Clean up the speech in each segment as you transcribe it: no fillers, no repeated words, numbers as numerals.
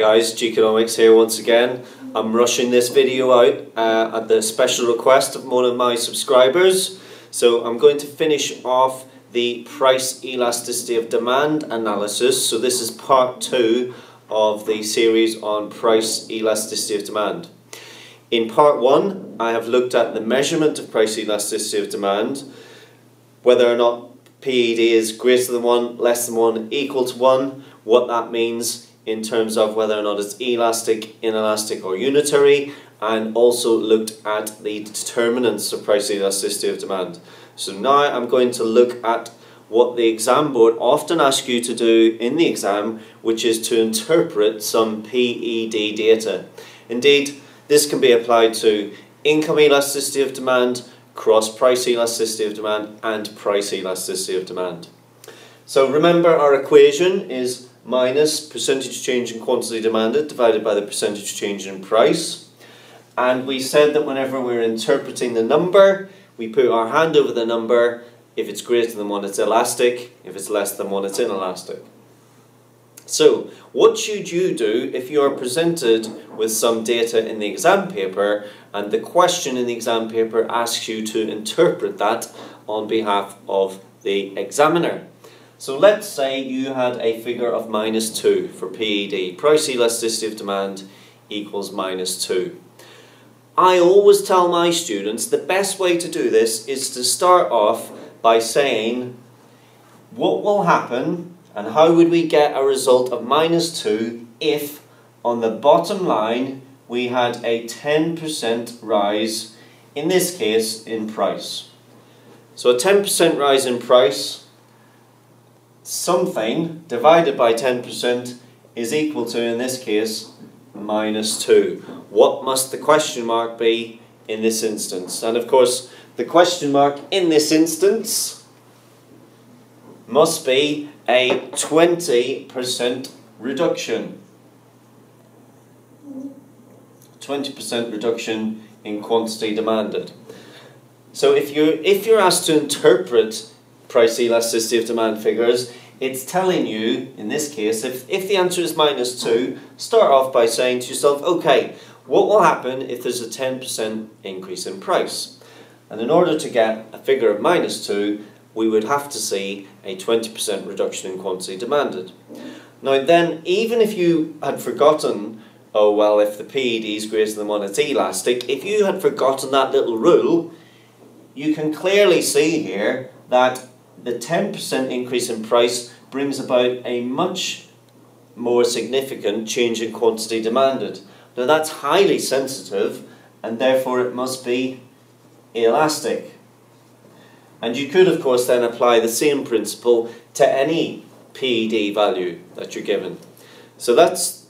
Hi guys, Geekonomics here once again. I'm rushing this video out at the special request of one of my subscribers. So I'm going to finish off the price elasticity of demand analysis. So this is part 2 of the series on price elasticity of demand. In part 1, I have looked at the measurement of price elasticity of demand, whether or not PED is greater than 1, less than 1, equal to 1, what that means in terms of whether or not it's elastic, inelastic or unitary, and also looked at the determinants of price elasticity of demand. So now I'm going to look at what the exam board often asks you to do in the exam, which is to interpret some PED data. Indeed, this can be applied to income elasticity of demand, cross price elasticity of demand, and price elasticity of demand. So remember, our equation is minus percentage change in quantity demanded divided by the percentage change in price. And we said that whenever we're interpreting the number, we put our hand over the number. If it's greater than 1, it's elastic. If it's less than 1, it's inelastic. So what should you do if you are presented with some data in the exam paper and the question in the exam paper asks you to interpret that on behalf of the examiner? So let's say you had a figure of -2 for PED, price elasticity of demand equals -2. I always tell my students the best way to do this is to start off by saying what will happen and how would we get a result of -2 if on the bottom line we had a 10% rise, in this case in price. So a 10% rise in price, something divided by 10% is equal to, in this case, -2. What must the question mark be in this instance? And of course, the question mark in this instance must be a 20% reduction. 20% reduction in quantity demanded. So if you're asked to interpret price elasticity of demand figures, it's telling you, in this case, if the answer is -2, start off by saying to yourself, okay, what will happen if there's a 10% increase in price? And in order to get a figure of -2, we would have to see a 20% reduction in quantity demanded. Now then, even if you had forgotten, oh well, if the PED is greater than 1, it's elastic, if you had forgotten that little rule, you can clearly see here that the 10% increase in price brings about a much more significant change in quantity demanded. Now that's highly sensitive and therefore it must be elastic. And you could of course then apply the same principle to any PED value that you're given. So that's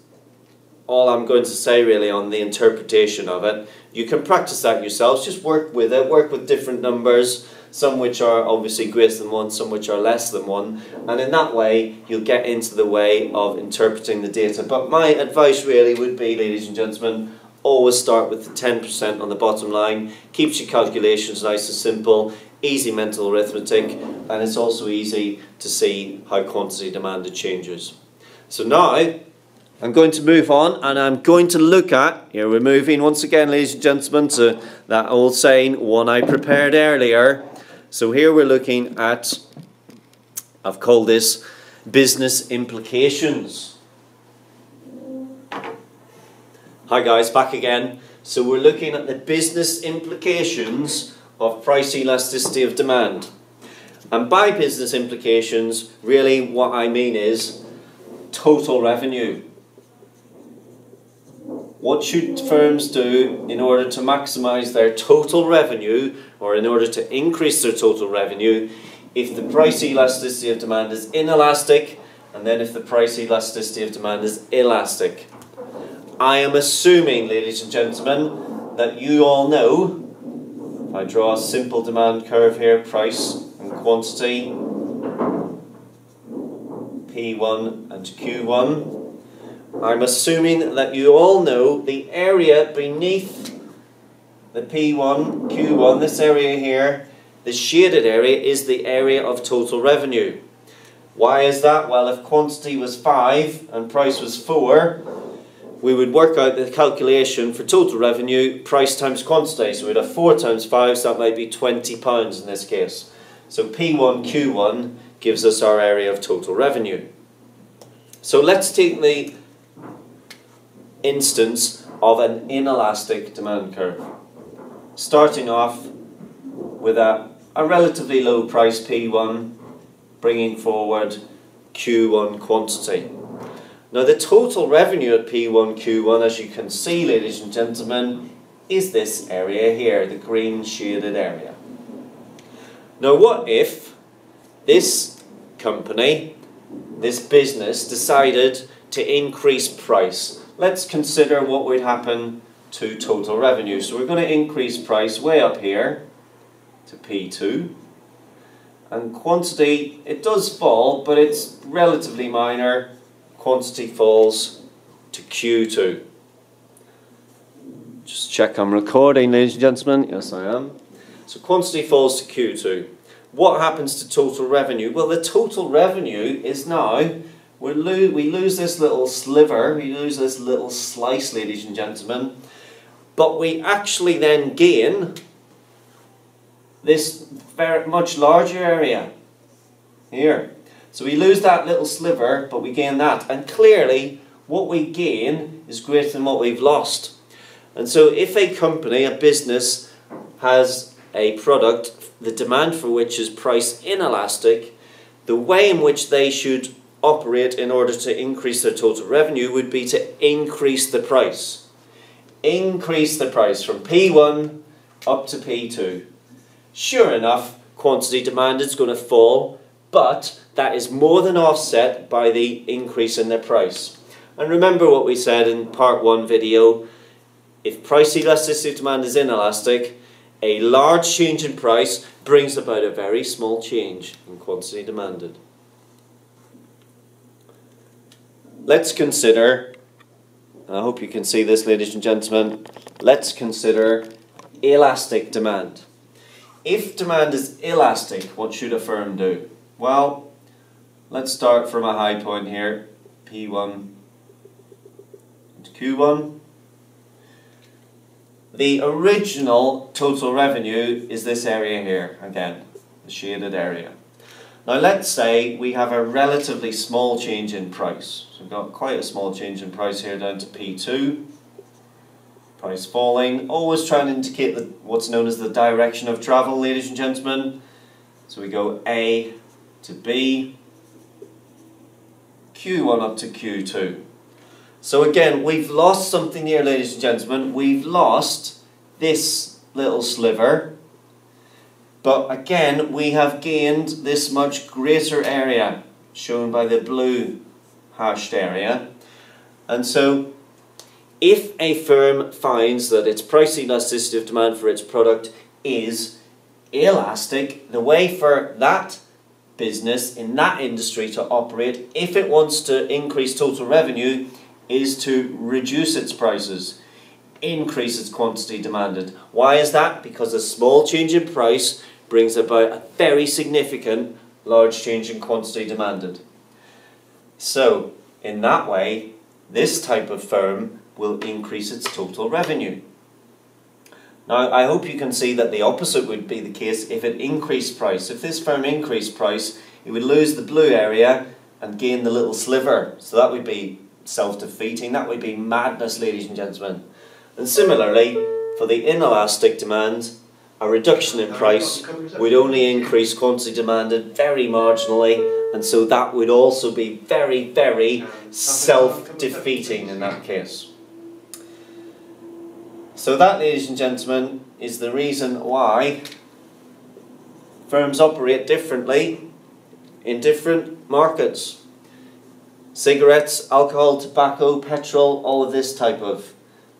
all I'm going to say really on the interpretation of it. You can practice that yourselves, just work with it, work with different numbers, some which are obviously greater than 1, some which are less than 1, and in that way you'll get into the way of interpreting the data. But my advice really would be, ladies and gentlemen, always start with the 10% on the bottom line. Keeps your calculations nice and simple, easy mental arithmetic, and it's also easy to see how quantity demanded changes. So now I'm going to move on and I'm going to look at, here we're moving once again, ladies and gentlemen, to that old saying, one I prepared earlier. So here we're looking at, I've called this business implications. Hi guys, back again. So we're looking at the business implications of price elasticity of demand. And by business implications, really what I mean is total revenue. What should firms do in order to maximize their total revenue, or in order to increase their total revenue, if the price elasticity of demand is inelastic, and then if the price elasticity of demand is elastic? I am assuming, ladies and gentlemen, that you all know, if I draw a simple demand curve here, price and quantity, P1 and Q1, I'm assuming that you all know the area beneath the P1, Q1, this area here, the shaded area is the area of total revenue. Why is that? Well, if quantity was 5 and price was 4, we would work out the calculation for total revenue, price times quantity. So we'd have 4 times 5, so that might be £20 in this case. So P1, Q1 gives us our area of total revenue. So let's take the instance of an inelastic demand curve. Starting off with a relatively low price P1, bringing forward Q1 quantity. Now the total revenue at P1, Q1, as you can see, ladies and gentlemen, is this area here, the green shaded area. Now what if this company, this business, decided to increase price? Let's consider what would happen to total revenue. So we're going to increase price way up here to P2. And quantity, it does fall, but it's relatively minor. Quantity falls to Q2. Just check I'm recording, ladies and gentlemen. Yes, I am. So quantity falls to Q2. What happens to total revenue? Well, the total revenue is now, we lose this little sliver, we lose this little slice, ladies and gentlemen, but we actually then gain this very much larger area here. So we lose that little sliver, but we gain that. And clearly, what we gain is greater than what we've lost. And so if a company, a business, has a product, the demand for which is price inelastic, the way in which they should operate in order to increase their total revenue would be to increase the price. Increase the price from P1 up to P2. Sure enough, quantity demand is going to fall, but that is more than offset by the increase in their price. And remember what we said in part 1 video, if price elasticity of demand is inelastic, a large change in price brings about a very small change in quantity demanded. Let's consider, and I hope you can see this, ladies and gentlemen, let's consider elastic demand. If demand is elastic, what should a firm do? Well, let's start from a high point here, P1 to Q1. The original total revenue is this area here, again, the shaded area. Now let's say we have a relatively small change in price. So we've got quite a small change in price here down to P2. Price falling, always trying to indicate what's known as the direction of travel, ladies and gentlemen. So we go A to B, Q1 up to Q2. So again, we've lost something here, ladies and gentlemen. We've lost this little sliver, but again, we have gained this much greater area, shown by the blue hashed area. And so, if a firm finds that its price elasticity of demand for its product is elastic, the way for that business in that industry to operate, if it wants to increase total revenue, is to reduce its prices, increase its quantity demanded. Why is that? Because a small change in price brings about a very significant large change in quantity demanded. So, in that way, this type of firm will increase its total revenue. Now, I hope you can see that the opposite would be the case if it increased price. If this firm increased price, it would lose the blue area and gain the little sliver. So that would be self-defeating. That would be madness, ladies and gentlemen. And similarly, for the inelastic demand, a reduction in price would only increase quantity demanded very marginally, and so that would also be very, very self-defeating in that case. So that, ladies and gentlemen, is the reason why firms operate differently in different markets. Cigarettes, alcohol, tobacco, petrol, all of this type of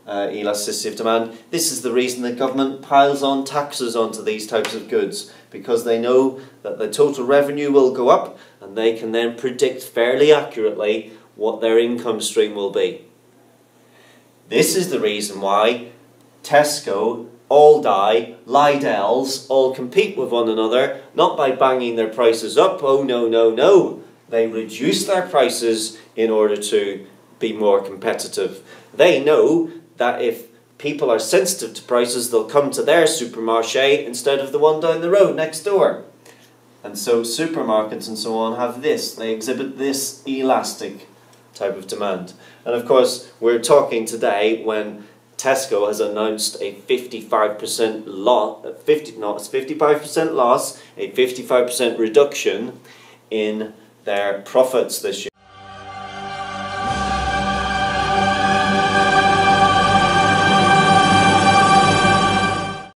elasticity of demand. This is the reason the government piles on taxes onto these types of goods, because they know that the total revenue will go up and they can then predict fairly accurately what their income stream will be. This is the reason why Tesco, Aldi, Lidl's all compete with one another, not by banging their prices up, oh no, no, no. They reduce their prices in order to be more competitive. They know that if people are sensitive to prices, they'll come to their supermarché instead of the one down the road next door. And so supermarkets and so on have this. They exhibit this elastic type of demand. And of course, we're talking today when Tesco has announced a 55% loss, 55% loss, a 55% reduction in their profits this year.